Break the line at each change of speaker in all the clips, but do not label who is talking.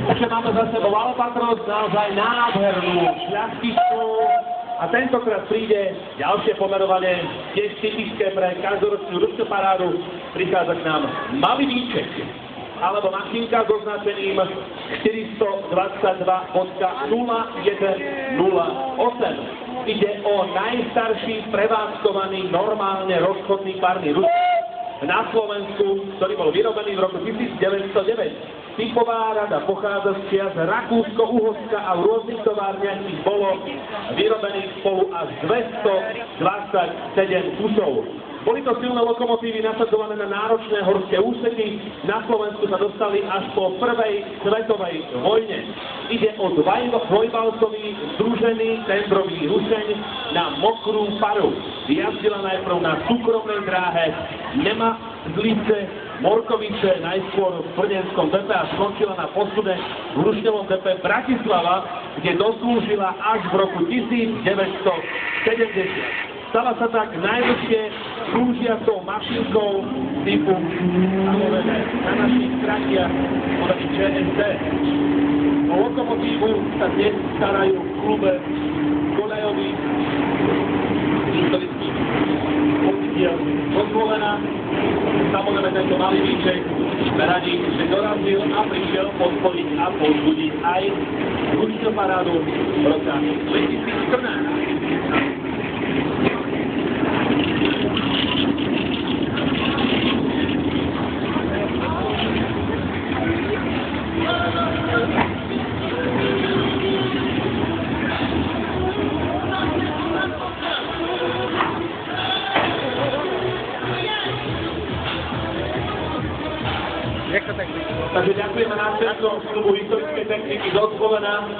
Takže máme za sebou Albatros, naozaj nádhernú šľachtičku a tentokrát príde ďalšie pomerovanie, tiež typické pre každoročnú ruskú parádu, prichádza k nám Malý Víček, alebo mašinka s označením 422.0108. Ide o najstarší prevádzkovaný normálne rozchodný párny rusk na Slovensku, ktorý bol vyrobený v roku 1909. Typová rada pochádza z čias Rakúsko-Uhorska a v rôznych továrniach ich bolo vyrobených spolu až 227 kusov. Boli to silné lokomotívy nasadzované na náročné horské úseky. Na Slovensku sa dostali až po prvej svetovej vojne. Ide o dvojbalcový združený tendrový rušeň na mokrú paru. Jazdila najprv na súkromnej dráhe Nemazlice, Morkovice, najskôr v Plnenskom depe a skončila na posude v Rušňovom depe Bratislava, kde doslúžila až v roku 1970. Stala sa tak najdlhšie krúžiacou mašinkou typu stanovené na našich tratiach podaní ČSD. O lokomotívu sa dnes starajú v klube koľajových historických vozidiel Dozvolená. Samozrejme tento Malý Víček radí, že dorazil a prišiel podporiť a povzbudiť aj ruskú parádu v roka 2014. Takže ďakujeme nástredcom klubu historické techniky Dozvolená,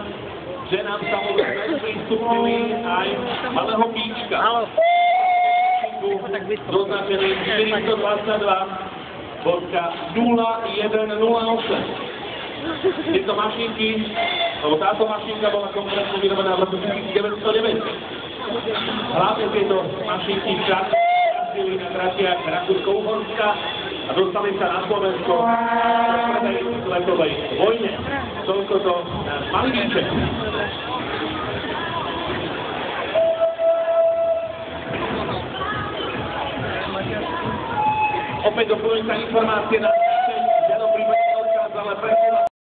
že nám samozrejme prístupili aj Malého Víčka. Doznačený 422.0108. Tieto mašinky, alebo táto mašinka bola konkrétne vyrobená v roku 1909. Hlavne tieto mašinky jazdili na tratiach Rakúsko-Uhorska a dostali sa na Slovensko v prvej svetovej vojne. Toľko to náš Malý Víček. Opäť doplňujúca informácie na